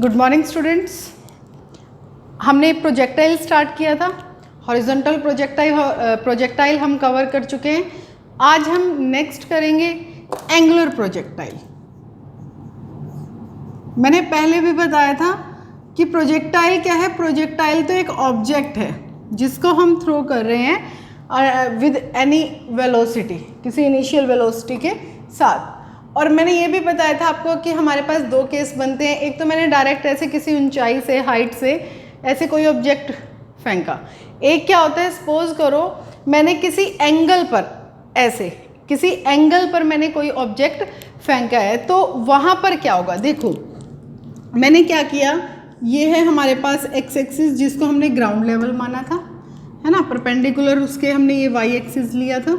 Good morning students. हमने projectile start किया था। हॉरिजॉन्टल प्रोजेक्टाइल हम कवर कर चुके हैं। आज हम नेक्स्ट करेंगे एंगुलर प्रोजेक्टाइल। मैंने पहले भी बताया था कि प्रोजेक्टाइल क्या है। प्रोजेक्टाइल तो एक ऑब्जेक्ट है जिसको हम थ्रो कर रहे हैं विद एनी वेलोसिटी, किसी इनिशियल वेलोसिटी के साथ। और मैंने ये भी बताया था आपको कि हमारे पास दो केस बनते हैं। एक तो मैंने डायरेक्ट ऐसे किसी ऊंचाई से, हाइट से ऐसे कोई ऑब्जेक्ट फेंका। एक क्या होता है, सपोज करो मैंने किसी एंगल पर, ऐसे किसी एंगल पर मैंने कोई ऑब्जेक्ट फेंका है, तो वहाँ पर क्या होगा। देखो मैंने क्या किया, ये है हमारे पास एक्स एक्सिस जिसको हमने ग्राउंड लेवल माना था, है ना। परपेंडिकुलर उसके हमने ये वाई एक्सिस लिया था,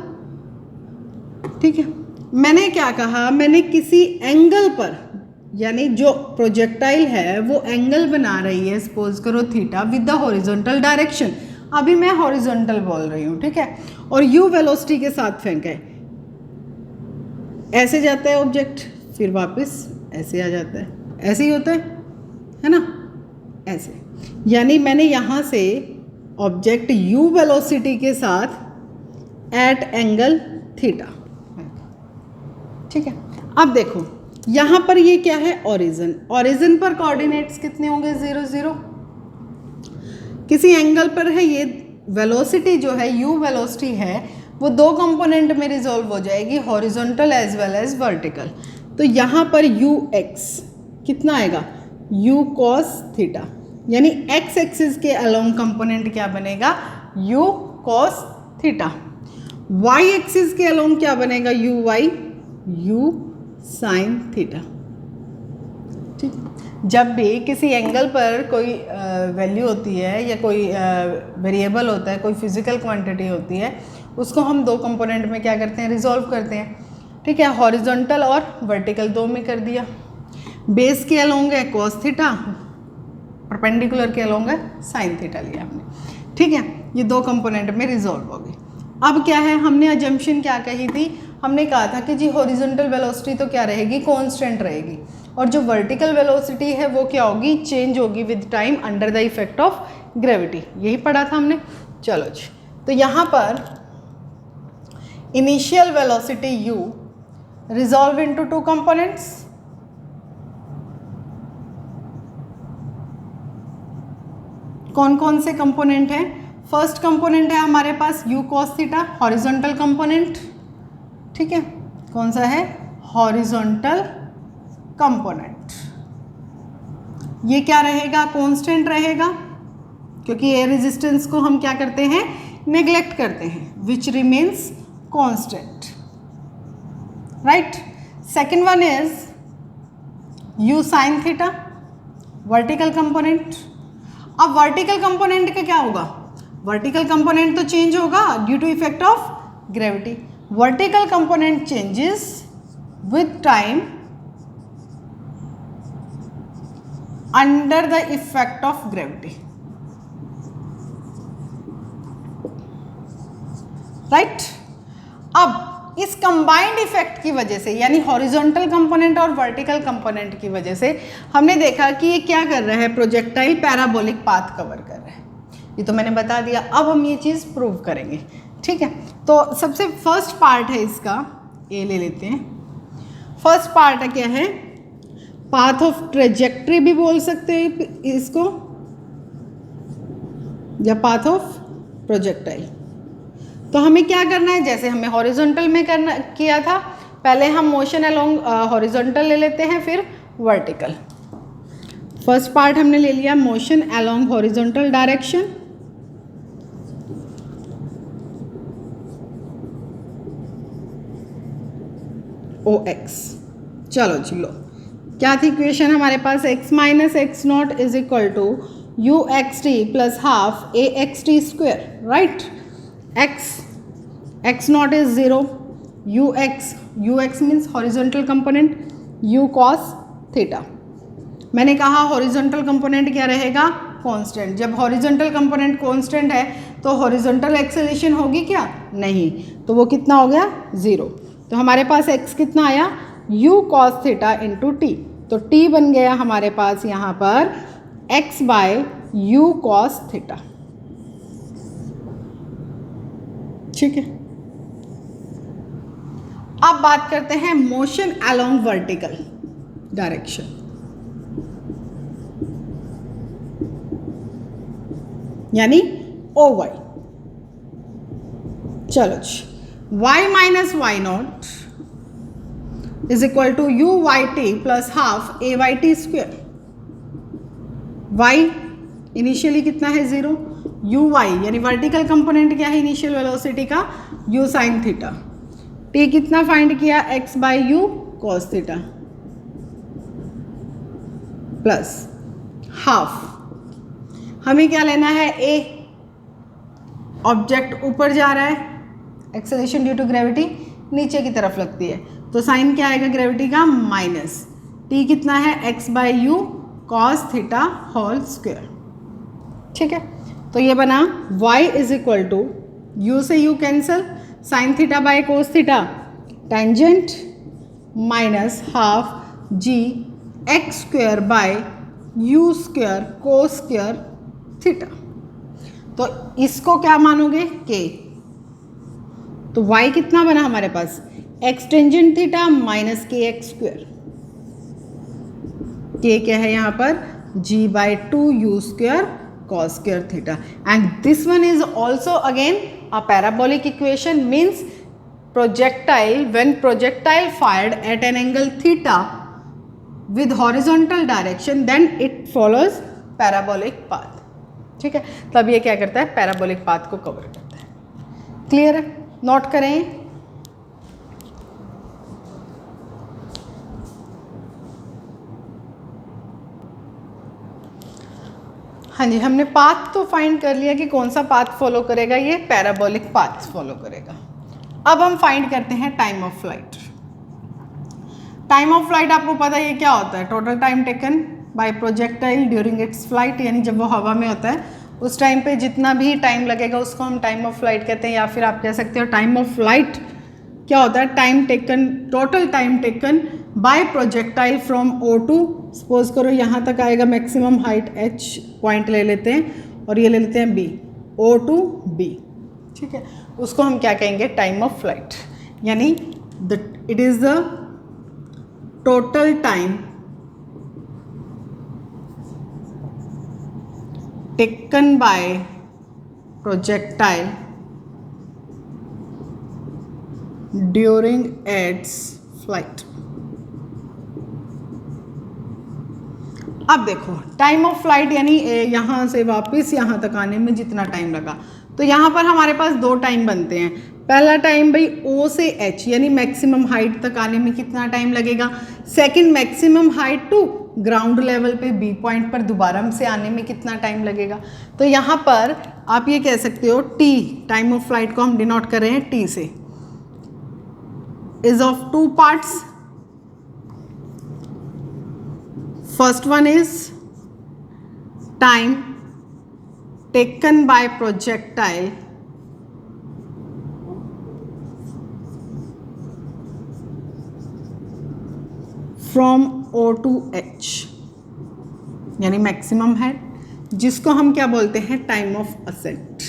ठीक है। मैंने क्या कहा, मैंने किसी एंगल पर, यानी जो प्रोजेक्टाइल है वो एंगल बना रही है, सपोज करो theta, with the horizontal direction. अभी मैं हॉरिजॉन्टल बोल रही हूँ, ठीक है। और यू वेलोसिटी के साथ फेंका है, ऐसे जाता है ऑब्जेक्ट, फिर वापस ऐसे आ जाता है, ऐसे ही होता है ना, ऐसे। यानी मैंने यहाँ से ऑब्जेक्ट यू वेलोसिटी के साथ एट एंगल थीटा, ठीक है। अब देखो यहाँ पर ये क्या है, ओरिजिन। ओरिजिन पर कोऑर्डिनेट्स कितने होंगे, 0 0। किसी एंगल पर है, ये वेलोसिटी जो है, यू वेलोसिटी है, वो दो कंपोनेंट में रिजॉल्व हो जाएगी, horizontal as well as vertical. तो यहाँ पर यू एक्स कितना आएगा, यू कॉस थीटा, यानी एक्स एक्सिस के अलोंग कंपोनेंट क्या बनेगा, u cos theta. Y axis के अलोंग क्या बनेगा, u y, u sine theta, ठीक। जब भी किसी एंगल पर कोई वैल्यू होती है या कोई वेरिएबल होता है, कोई फिजिकल क्वांटिटी होती है, उसको हम दो कंपोनेंट में क्या करते हैं, रिजॉल्व करते हैं, ठीक है। हॉरिजॉन्टल और वर्टिकल दो में कर दिया। बेस के अलोंग है कॉस थीटा, परपेंडिकुलर के अलोंग है साइन थीटा लिया हमने, ठीक है। ये दो कंपोनेंट में रिजॉल्व हो गई। अब क्या है, हमने अजम्पशन क्या कही थी, हमने कहा था कि जी हॉरिजॉन्टल वेलोसिटी तो क्या रहेगी, कांस्टेंट रहेगी, और जो वर्टिकल वेलोसिटी है वो क्या होगी, चेंज होगी with time under the effect of gravity. यही पढ़ा था हमने। चलो जी, तो यहाँ पर initial velocity u resolve into two components. कौन कौन से कंपोनेंट हैं, फर्स्ट कंपोनेंट है हमारे पास u cos theta, horizontal component, ठीक है। कौन सा है, हॉरिजॉन्टल कंपोनेंट। ये क्या रहेगा, कांस्टेंट रहेगा, क्योंकि एयर रेजिस्टेंस को हम क्या करते हैं, नेग्लेक्ट करते हैं, which remains constant, right. Second one is u sine theta, vertical component. अब वर्टिकल कंपोनेंट का क्या होगा, वर्टिकल कंपोनेंट तो चेंज होगा due to effect of gravity. Vertical component changes with time under the effect of gravity, right. अब इस combined effect की वजह से, यानी हॉरिजॉन्टल कंपोनेंट और वर्टिकल कंपोनेंट की वजह से, हमने देखा कि ये क्या कर रहा है, प्रोजेक्टाइल पैराबोलिक पाथ कवर कर रहा है। ये तो मैंने बता दिया। अब हम ये चीज़ प्रूव करेंगे, ठीक है। तो सबसे फर्स्ट पार्ट है इसका, ये ले लेते हैं। फर्स्ट पार्ट है क्या है, पाथ ऑफ ट्रेजेक्ट्री भी बोल सकते हैं इसको, या पाथ ऑफ प्रोजेक्टाइल। तो हमें क्या करना है, जैसे हमें हॉरिजॉन्टल में किया था, पहले हम मोशन अलोंग हॉरिजॉन्टल ले लेते हैं, फिर वर्टिकल। फर्स्ट पार्ट हमने ले लिया, motion along horizontal direction, O X. चलो जी, लो क्या थी इक्वेशन हमारे पास, x minus X naught is equal to U X T plus half A X T square, right. X naught is 0, U X means horizontal component, U cos theta. मैंने कहा horizontal component क्या रहेगा, constant. जब horizontal component constant है तो horizontal acceleration होगी क्या, नहीं, तो वो कितना हो गया, 0। तो हमारे पास x कितना आया, u cos theta into T, तो t बन गया हमारे पास यहाँ पर x by u cos theta. ठीक है, अब बात करते हैं मोशन अलोंग वर्टिकल डायरेक्शन। यानी ओ वाई। चलो जी, y minus Y naught is equal to U Y T plus half A Y T square. y initially कितना है 0, यू वाई यानी वर्टिकल कंपोनेंट क्या है इनिशियल वेलोसिटी का, u साइन थीटा। t कितना फाइंड किया, x by U cos theta plus half. हमें क्या लेना है, a ऑब्जेक्ट ऊपर जा रहा है, एक्सेलरेशन ड्यू टू ग्रेविटी नीचे की तरफ लगती है, तो साइन क्या आएगा ग्रेविटी का माइनस, t कितना है x by U cos theta whole square. ठीक है, तो ये बना y is equal to U से u cancel, sine theta by cos theta tangent minus half G X square by U square cos square theta. तो इसको क्या मानोगे k, तो y कितना बना हमारे पास x tangent theta minus K X square, k क्या है यहाँ पर g by 2 u square cos square theta, and this one is also again a parabolic equation, means projectile, when projectile fired at an angle theta with horizontal direction then it follows parabolic path। ठीक है, तब ये क्या करता है, parabolic path को cover करता है। क्लियर है, नोट करें। हाँ जी, हमने पाथ तो फाइंड कर लिया कि कौन सा पाथ फॉलो करेगा, ये पैराबोलिक पाथ फॉलो करेगा। अब हम फाइंड करते हैं time of flight. Time of flight आपको पता है ये क्या होता है, total time taken by projectile during its flight, यानी जब वो हवा में होता है उस टाइम पे जितना भी टाइम लगेगा उसको हम टाइम ऑफ फ्लाइट कहते हैं, या फिर आप कह सकते हो टाइम ऑफ फ्लाइट क्या होता है, time taken, total time taken by projectile from O to, suppose करो यहाँ तक आएगा मैक्सिमम हाइट h पॉइंट ले लेते हैं और ये ले लेते हैं b, o टू b। ठीक है, उसको हम क्या कहेंगे, टाइम ऑफ फ्लाइट, यानी it is the total time taken by projectile during its flight. अब देखो टाइम ऑफ फ्लाइट यानी यहाँ से वापस यहाँ तक आने में जितना टाइम लगा, तो यहाँ पर हमारे पास दो टाइम बनते हैं। पहला टाइम भाई O से H यानी मैक्सिमम हाइट तक आने में कितना टाइम लगेगा, second maximum height to ground level पे B पॉइंट पर दोबारा से आने में कितना टाइम लगेगा। तो यहाँ पर आप ये कह सकते हो T, टाइम ऑफ फ्लाइट को हम डिनोट कर रहे हैं T से, is of two parts. First one is time taken by projectile from O to H यानी मैक्सिमम है, जिसको हम क्या बोलते हैं, time of ascent,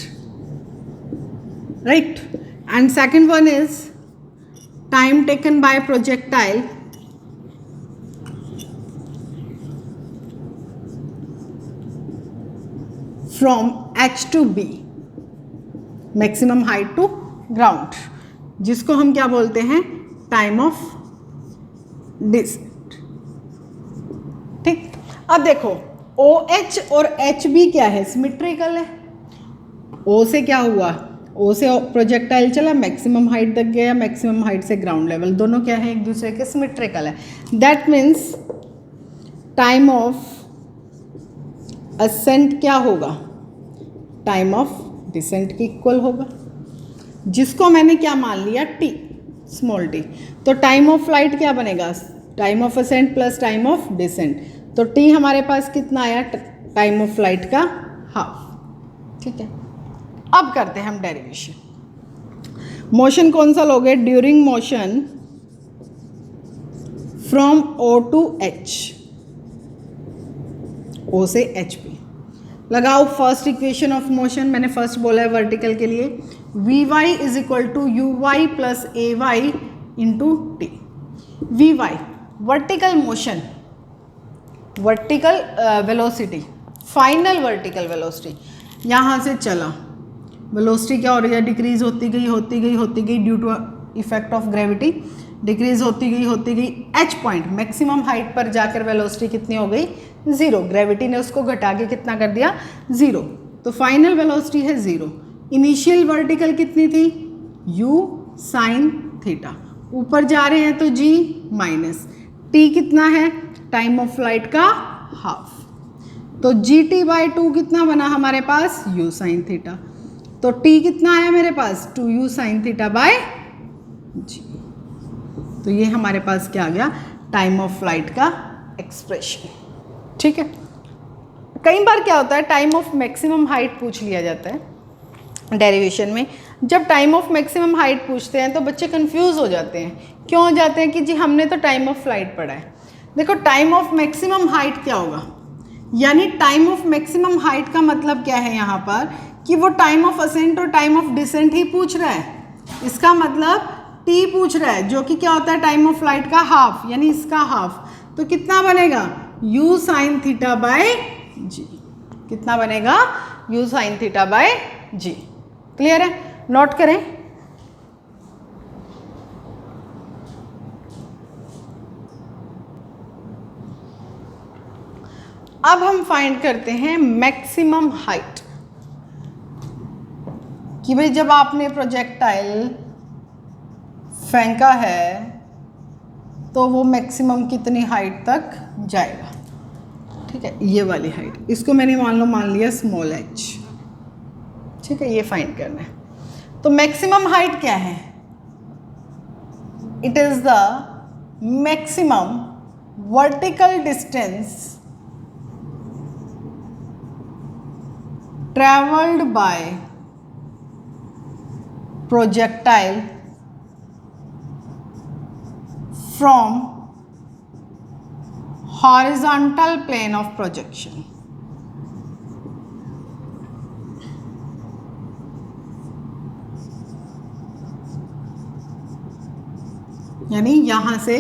right. And second one is time taken by projectile from H to B, maximum height to ground, जिसको हम क्या बोलते हैं, टाइम ऑफ डिसेंट। ठीक, अब देखो OH और HB क्या है, सिमेट्रिकल है। O से क्या हुआ, O से प्रोजेक्टाइल चला मैक्सिमम हाइट तक गया, मैक्सिमम हाइट से ग्राउंड लेवल, दोनों क्या है, एक दूसरे के सिमेट्रिकल है। That means time of ascent क्या होगा, टाइम ऑफ डिसेंट के इक्वल होगा, जिसको मैंने क्या मान लिया, T, स्मॉल t। तो टाइम ऑफ फ्लाइट क्या बनेगा, time of ascent plus time of descent, तो T हमारे पास कितना आया, टाइम ऑफ फ्लाइट का हाफ। ठीक है, अब करते हैं हम डेरिवेशन। मोशन कौन सा लोगे, during motion from O to H, O से एच पे। लगाओ फर्स्ट इक्वेशन ऑफ मोशन, मैंने फर्स्ट बोला है वर्टिकल के लिए, V Y is equal to U Y plus A Y into T. V Y vertical motion, vertical velocity, final vertical velocity, यहाँ से चला, वेलोसिटी क्या हो रही है, डिक्रीज होती गई होती गई होती गई due to effect of gravity, decrease होती गई एच पॉइंट मैक्सिमम हाइट पर जाकर वेलोसिटी कितनी हो गई, ज़ीरो। ग्रेविटी ने उसको घटा के कितना कर दिया, ज़ीरो। तो फाइनल वेलोसिटी है ज़ीरो। इनिशियल वर्टिकल कितनी थी, u साइन थीटा, ऊपर जा रहे हैं तो g माइनस t कितना है, टाइम ऑफ फ्लाइट का हाफ, तो GT/2 कितना बना हमारे पास, u साइन थीटा। तो t कितना आया मेरे पास, 2u sine theta bye g। तो ये हमारे पास क्या आ गया, टाइम ऑफ फ्लाइट का एक्सप्रेशन। ठीक है, कई बार क्या होता है, टाइम ऑफ मैक्सिमम हाइट पूछ लिया जाता है डेरिवेशन में। जब टाइम ऑफ मैक्सिमम हाइट पूछते हैं तो बच्चे कंफ्यूज हो जाते हैं। क्यों हो जाते हैं कि जी हमने तो टाइम ऑफ फ्लाइट पढ़ा है। देखो टाइम ऑफ मैक्सिमम हाइट क्या होगा, यानी टाइम ऑफ मैक्सिमम हाइट का मतलब क्या है यहाँ पर, कि वो टाइम ऑफ असेंट और टाइम ऑफ डिसेंट ही पूछ रहा है। इसका मतलब t पूछ रहा है, जो कि क्या होता है टाइम ऑफ फ्लाइट का हाफ, यानी इसका हाफ। तो कितना बनेगा, u sine theta by G. कितना बनेगा, u sine theta by G. Clear है, नोट करें। अब हम फाइंड करते हैं मैक्सिमम हाइट, कि भाई जब आपने प्रोजेक्टाइल फेंका है तो वो मैक्सिमम कितनी हाइट तक जाएगा। ठीक है, ये वाली हाइट, इसको मैंने मान लिया स्मॉल h। ठीक है, ये फाइंड करना है। तो मैक्सिमम हाइट क्या है, it is the maximum vertical distance traveled by projectile from horizontal plane of projection। यानी यहां से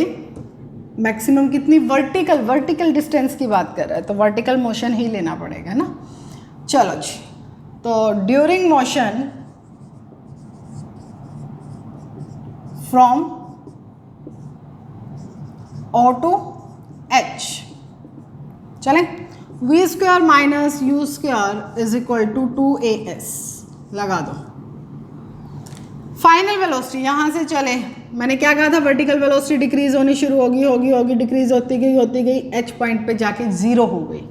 मैक्सिमम कितनी, वर्टिकल डिस्टेंस की बात कर रहा है, तो वर्टिकल मोशन ही लेना पड़ेगा ना। चलो जी, तो during motion from O to H, चलें, v square minus u square is equal to 2as लगा दो। फाइनल वेलोसिटी यहाँ से चले, मैंने क्या कहा था, वर्टिकल वेलोसिटी डिक्रीज होनी शुरू होगी, डिक्रीज होती गई h पॉइंट पे जाके ज़ीरो हो गई।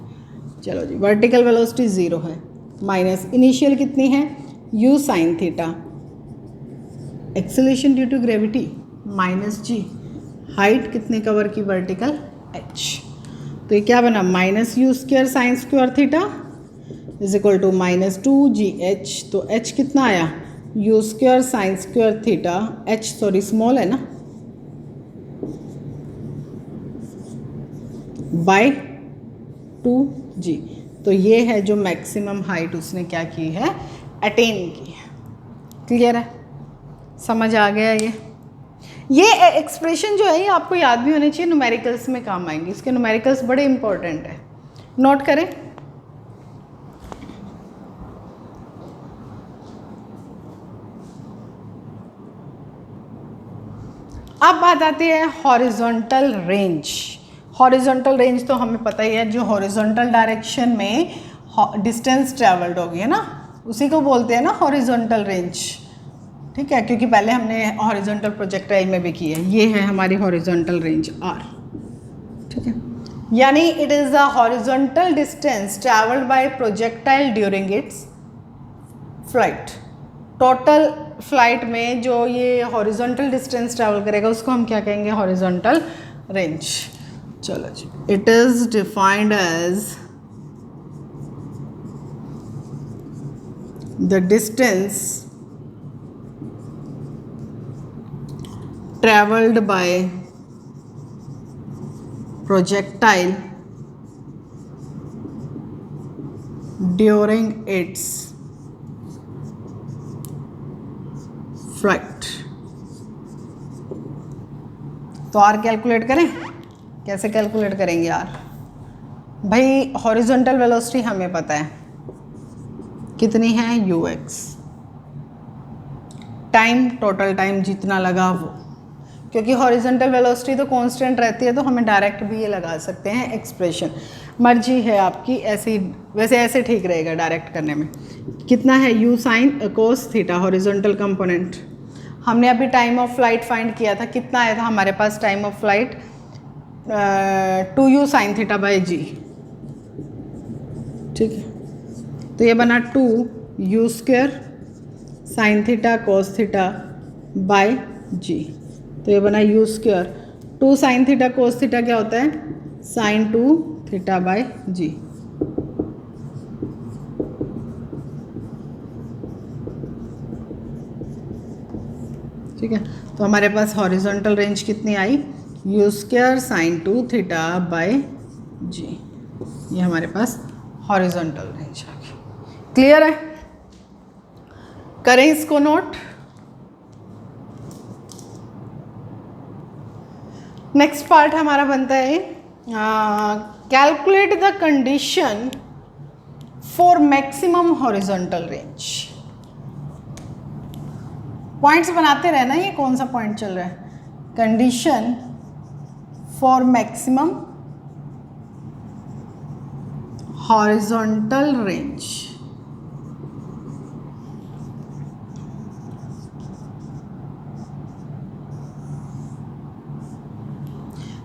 चलो जी, वर्टिकल वेलोसिटी ज़ीरो है, माइनस इनिशियल कितनी है, u sine theta, acceleration due to gravity minus g, height कितने कवर की, वर्टिकल h। तो ये क्या बना, minus u square sine square theta is equal to minus 2gh। तो h कितना आया, u square sine square theta, h sorry small है ना, बाय 2g। तो ये है जो मैक्सिमम हाइट उसने क्या की है, अटेन की है। क्लियर है, समझ आ गया। ये एक्सप्रेशन जो है ये आपको याद भी होने चाहिए, न्यूमेरिकल्स में काम आएंगे, इसके न्यूमेरिकल्स बड़े इंपॉर्टेंट है, नोट करें। अब बात आती है हॉरिजॉन्टल रेंज। हॉरिजॉन्टल रेंज तो हमें पता ही है, जो हॉरिजॉन्टल डायरेक्शन में डिस्टेंस ट्रेवल्ड होगी है ना, उसी को बोलते हैं ना हॉरिजॉन्टल रेंज। ठीक है, क्योंकि पहले हमने हॉरिजॉन्टल प्रोजेक्टाइल में भी की है। ये है हमारी हॉरिजॉन्टल रेंज r। ठीक है, यानी it is the horizontal distance travelled bye projectile during its flight. Total flight में जो ये हॉरिजॉन्टल डिस्टेंस ट्रैवल करेगा उसको हम क्या कहेंगे, हॉरिजॉन्टल रेंज। चलो जी, it is defined as the distance traveled by projectile during its flight। तो आर कैलकुलेट करें, कैसे कैलकुलेट करेंगे यार? भाई हॉरिजॉन्टल वेलोसिटी हमें पता है कितनी है, ux, टाइम, टोटल टाइम जितना लगा वो, क्योंकि हॉरिजॉन्टल वेलोसिटी तो कांस्टेंट रहती है तो हमें डायरेक्ट भी ये लगा सकते हैं एक्सप्रेशन, मर्जी है आपकी, ऐसे वैसे ऐसे ठीक रहेगा डायरेक्ट करने में। कितना है u sin cos theta horizontal component. हमने अभी टाइम ऑफ फ्लाइट फाइंड किया था, कितना आया था हमारे पास time of flight, 2u sin theta by G. ठीक है, तो ये बना 2u square sine theta cos theta by G. तो ये बना u square, 2 sine theta cos theta क्या होता है, साइन 2 थीटा बाय जी। ठीक है, तो हमारे पास हॉरिजॉन्टल रेंज कितनी आई, u square sine 2 theta by जी। ये हमारे पास हॉरिजॉन्टल रेंज आ गई। क्लियर है? करें इसको नोट। नेक्स्ट पार्ट हमारा बनता है calculate the condition for maximum horizontal range. Points बनाते रहना, ये कौन सा पॉइंट चल रहा है, condition for maximum horizontal range.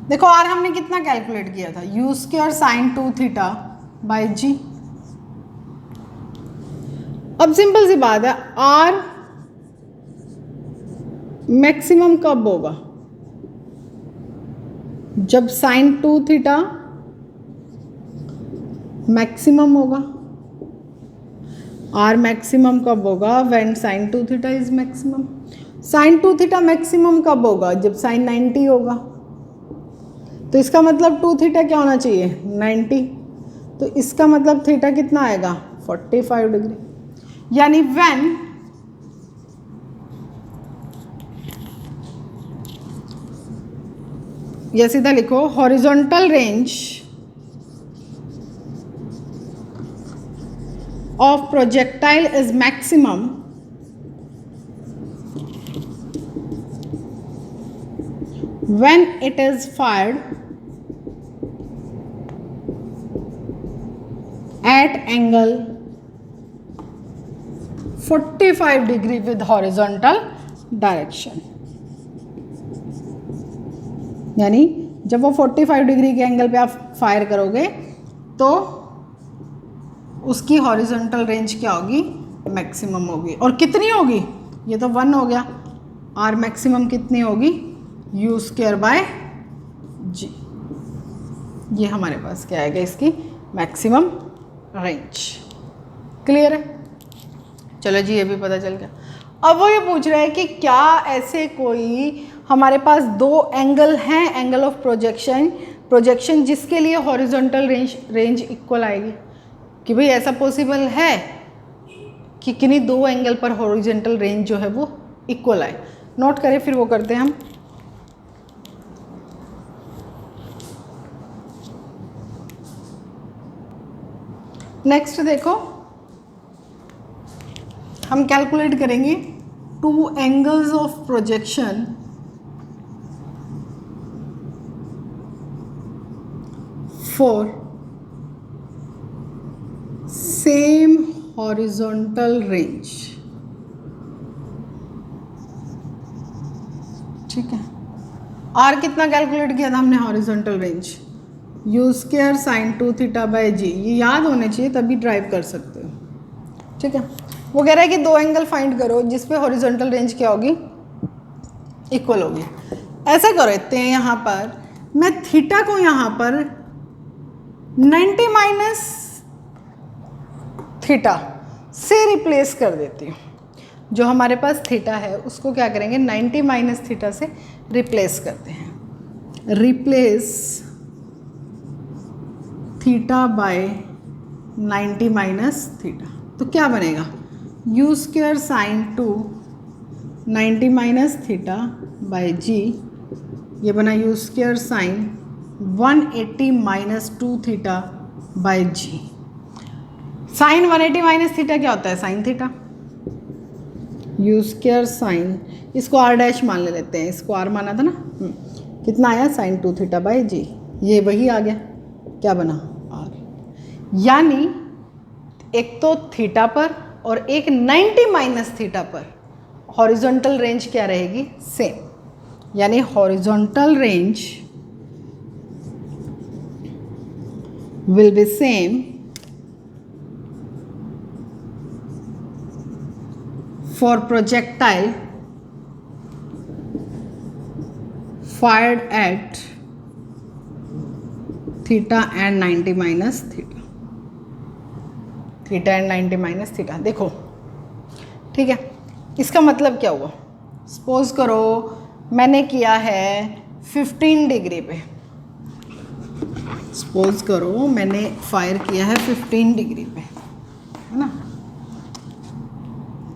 देखो आर हमने कितना कैलकुलेट किया था, u square sine 2 theta by g. अब सिंपल सी बात है, आर मैक्सिमम कब होगा, जब साइन 2 थीटा मैक्सिमम होगा। आर मैक्सिमम कब होगा, when sine 2 theta is maximum. Sine 2 theta maximum कब होगा, जब साइन 90 होगा। तो इसका मतलब 2 थीटा क्या होना चाहिए, 90। तो इसका मतलब थीटा कितना आएगा, 45 डिग्री। यानी व्हेन ये सीधा लिखो, horizontal range of projectile is maximum when it is fired at angle 45 degree with horizontal direction। यानी जब वो 45 डिग्री के एंगल पे आप फायर करोगे तो उसकी हॉरिजॉन्टल रेंज क्या होगी, मैक्सिमम होगी। और कितनी होगी, ये तो 1 हो गया, आर मैक्सिमम कितनी होगी, u स्क्वायर बाय जी। ये हमारे पास क्या आएगा, इसकी मैक्सिमम रेंज। क्लियर है? चलो जी, ये भी पता चल गया। अब वो ये पूछ रहा है कि क्या ऐसे कोई हमारे पास 2 एंगल हैं, एंगल ऑफ प्रोजेक्शन जिसके लिए हॉरिजॉन्टल रेंज इक्वल आएगी, कि भाई ऐसा पॉसिबल है कि किन्हीं 2 एंगल पर हॉरिजॉन्टल रेंज जो है वो इक्वल आए। नोट करें, फिर वो करते हैं हम। नेक्स्ट देखो, हम कैलकुलेट करेंगे 2 angles of projection for same horizontal range. ठीक है, आर कितना कैलकुलेट किया था हमने, horizontal range u square sine 2 theta by g. ये याद होने चाहिए, तभी ड्राइव कर सकते हो। ठीक है, वो कह रहा है कि 2 एंगल फाइंड करो जिस पे हॉरिजॉन्टल रेंज क्या होगी, इक्वल होगी। ऐसा करते हैं, यहाँ पर मैं थीटा को यहाँ पर 90 माइनस थीटा से रिप्लेस कर देती हूँ। जो हमारे पास थीटा है उसको क्या करेंगे, 90 माइनस थीटा से रिप्लेस करते हैं। Replace theta by 90 minus theta, तो क्या बनेगा you square sine 2 90 minus theta by जी, ये बना u square sine 180 minus 2 theta by g. Sine 180 minus theta क्या होता है sine theta, u square sine, इसको आर डैश मान लेते हैं, इसको आर माना था ना, कितना आया साइन 2 थीटा बाय जी, ये वही आ गया, क्या बना आर। यानी एक तो थीटा पर और एक 90 माइनस थीटा पर हॉरिजॉन्टल रेंज क्या रहेगी सेम, यानी horizontal range will be same for projectile fired at theta and 90 minus theta, theta and 90 minus theta। देखो ठीक है, इसका मतलब क्या हुआ, सपोज करो मैंने किया है 15 डिग्री पे, सपोज करो मैंने फायर किया है 15 डिग्री पे, है ना,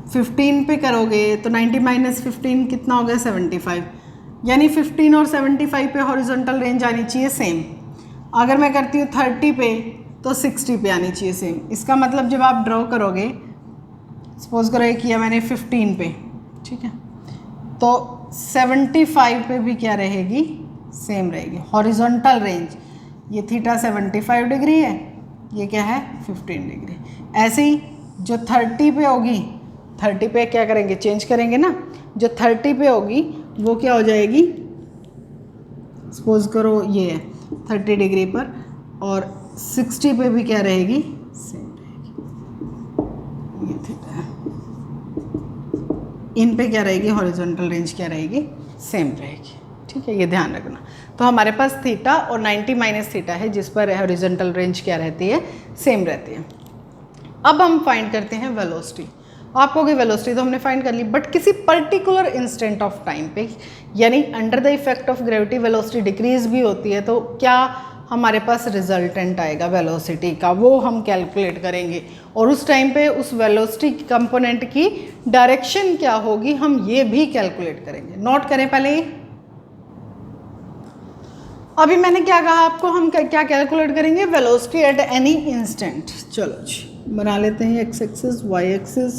15 पे करोगे तो 90 माइनस 15 कितना हो गया 75, यानी 15 और 75 पे हॉरिजॉन्टल रेंज आनी चाहिए सेम। अगर मैं करती हूँ 30 पे तो 60 पे आनी चाहिए सेम। इसका मतलब जब आप ड्रॉ करोगे, सपोज करो ये किया मैंने 15 पे, ठीक है, तो 75 पे भी क्या रहेगी सेम रहेगी हॉरिजॉन्टल रेंज। ये थीटा 75 डिग्री है, ये क्या है 15 डिग्री। ऐसे ही जो 30 पे होगी, 30 पे क्या करेंगे चेंज करेंगे ना, जो 30 पे होगी वो क्या हो जाएगी, सपोज करो ये है 30 डिग्री पर, और 60 पे भी क्या रहेगी सेम रहेगी, ये थीटा है, इन पे क्या रहेगी हॉरिजॉन्टल रेंज क्या रहेगी सेम रहेगी, ठीक है, ये ध्यान रखना। तो हमारे पास थीटा और 90 माइनस थीटा है जिस पर हॉरिजॉन्टल रेंज क्या रहती है सेम रहती है। अब हम फाइंड करते हैं वेलोसिटी। आप कहोगे वेलोसिटी तो हमने फाइंड कर ली, बट किसी पर्टिकुलर इंस्टेंट ऑफ टाइम पे, यानी under the effect of gravity velocity decrease भी होती है, तो क्या हमारे पास रिजल्टेंट आएगा वेलोसिटी का, वो हम कैलकुलेट करेंगे, और उस टाइम पे उस वेलोसिटी कंपोनेंट की डायरेक्शन क्या होगी हम ये भी कैलकुलेट करेंगे। नोट करें पहले ये, अभी मैंने क्या कहा आपको, हम क्या कैलकुलेट करेंगे वेलोसिटी एट एनी इंस्टेंट। चलो जी बना लेते हैं x axis, y axis,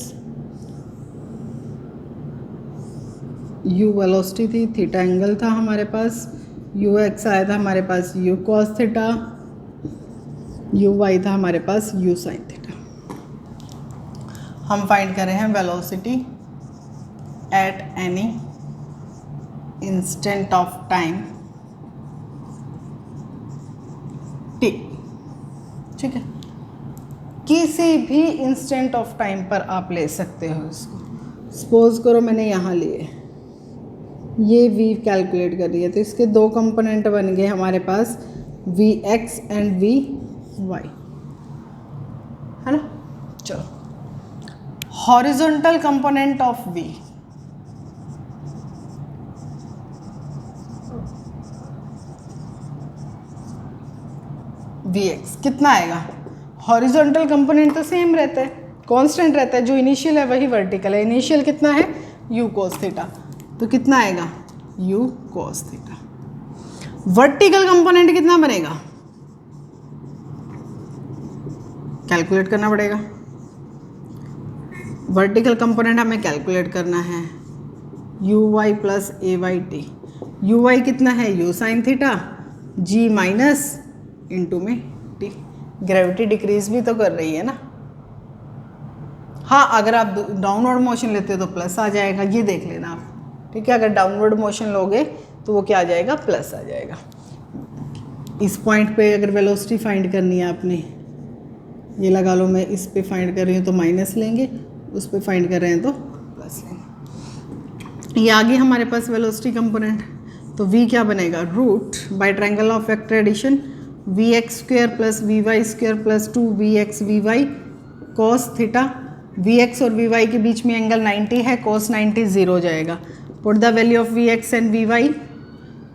u velocity थी, थीटा एंगल था हमारे पास, यू एक्स आया था हमारे पास u cos theta, u y था हमारे पास यू साइन थीटा। हम फाइंड कर रहे हैं velocity at any instant of time t, ठीक है, किसी भी इंस्टेंट ऑफ टाइम पर आप ले सकते हो इसको। सपोज करो मैंने यहाँ लिए, ये v कैलकुलेट कर दिया, तो इसके दो कंपोनेंट बन गए हमारे पास v x and we y, है ना। चलो horizontal component of v, v x कितना आएगा, हॉरिजॉन्टल कंपोनेंट तो सेम रहता है, कांस्टेंट रहता है, जो इनिशियल है वही वर्टिकल है। इनिशियल कितना है u cos थीटा, तो कितना आएगा u cos theta. Vertical component कितना बनेगा कैलकुलेट करना पड़ेगा, वर्टिकल कंपोनेंट हमें कैलकुलेट करना है u y plus A Y T. U Y कितना है u sine theta, g minus into में टी। ग्रेविटी डिक्रीज भी तो कर रही है ना, हाँ अगर आप डाउनवर्ड मोशन लेते हो तो प्लस आ जाएगा, ये देख लेना आप, ठीक है। अगर डाउनवर्ड मोशन लोगे तो वो क्या आ जाएगा प्लस आ जाएगा। इस पॉइंट पे अगर वेलोसिटी फाइंड करनी है आपने, ये लगा लो मैं इस पे फाइंड कर रही हूँ तो माइनस लेंगे, उस पे फाइंड कर रहे हैं तो प्लस लेंगे। ये आ गई हमारे पास वेलोसिटी कंपोनेंट, तो v क्या बनेगा root by triangle of vector addition V X square plus V Y square plus 2vx vy cos theta. V X और वी वाई के बीच में एंगल 90 है, कॉस 90 0 हो जाएगा। Put the value of V x and we Y,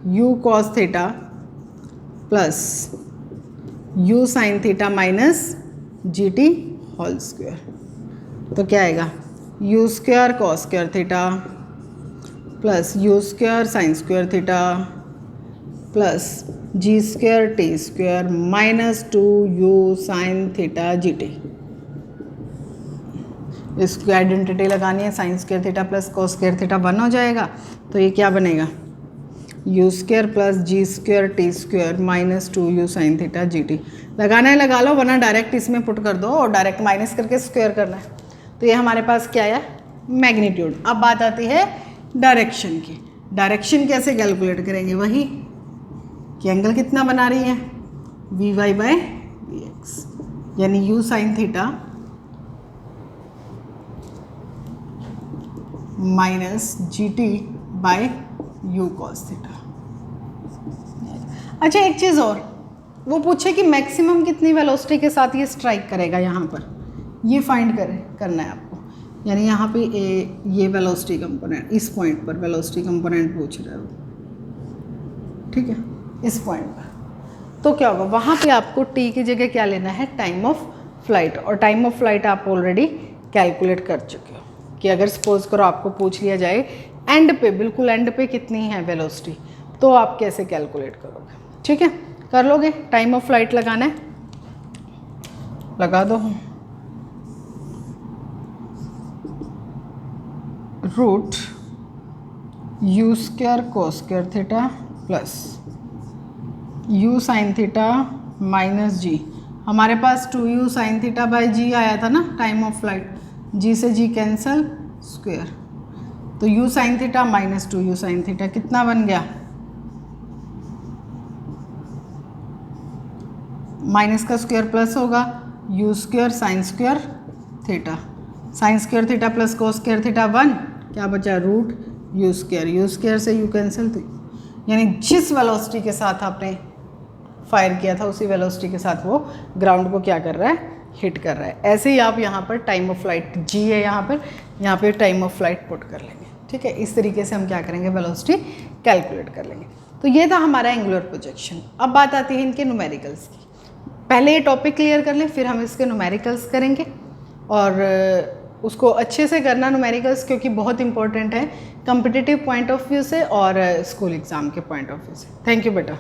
U cos theta plus you sine theta minus ji T whole square. तो क्या आएगा, U square cos square theta plus U square sine square theta plus जी square T square minus 2u sine theta जी T. इसकी identity लगानी है, sine square theta plus cos square theta 1 हो जाएगा। तो ये क्या बनेगा, you square plus ji square T square minus 2u sine theta ji t. लगाना है लगा लो, वरना डायरेक्ट इसमें पुट कर दो और डायरेक्ट माइनस करके स्क्वायर करना है। तो ये हमारे पास क्या आया, मैग्नीट्यूड। अब बात आती है डायरेक्शन की। डायरेक्शन कैसे कैलकुलेट करेंगे, वही कि एंगल कितना बना रही है, v y by v x, यानी u sine theta minus ji t by u cos theta. अच्छा एक चीज़ और, वो पूछे कि मैक्सिमम कितनी वेलोसिटी के साथ ये स्ट्राइक करेगा, यहाँ पर ये फाइंड करना है आपको। यानी यहाँ पे ये वेलोसिटी कंपोनेंट, इस पॉइंट पर वेलोसिटी कंपोनेंट पूछ रहा है वो, ठीक है, इस पॉइंट पर। तो क्या होगा, वहाँ पे आपको टी की जगह क्या लेना है, टाइम ऑफ फ्लाइट। और टाइम ऑफ फ्लाइट आप ऑलरेडी कैलकुलेट कर चुके हो कि अगर सपोज करो आपको पूछ लिया जाए एंड पे, बिल्कुल एंड पे कितनी है वेलोसिटी, तो आप कैसे कैलकुलेट करोगे। ठीक है, कर लोगे। टाइम ऑफ फ्लाइट लगाना है, लगा दो। Root u square cos square theta plus you sine theta minus g. हमारे पास 2u sine theta by g आया था ना टाइम ऑफ फ्लाइट, जी से जी कैंसल, स्क्वायर। तो u sine theta minus 2u sine theta कितना बन गया, माइनस का स्क्वायर प्लस होगा, u square sine square theta, sine square theta plus cos square theta 1, क्या बचा रूट यू स्क्वायर से u कैंसिल। तो यानी जिस वेलोसिटी के साथ आपने फायर किया था उसी वेलोसिटी के साथ वो ग्राउंड को क्या कर रहा है, हिट कर रहा है। ऐसे ही आप यहाँ पर टाइम ऑफ फ्लाइट g है, यहाँ पे टाइम ऑफ फ्लाइट पुट कर लेंगे। ठीक है, इस तरीके से हम क्या करेंगे, वेलोसिटी कैलकुलेट कर लेंगे। तो ये था हमारा एंगुलर प्रोजेक्शन। अब बात आती है इनके न्यूमेरिकल्स की। पहले ये टॉपिक क्लियर कर लें, फिर हम इसके न्यूमेरिकल्स करेंगे। और उसको अच्छे से करना न्यूमेरिकल्स, क्योंकि बहुत इंपॉर्टेंट है कॉम्पिटिटिव पॉइंट ऑफ व्यू से और स्कूल एग्ज़ाम के पॉइंट ऑफ व्यू से। थैंक यू बेटा।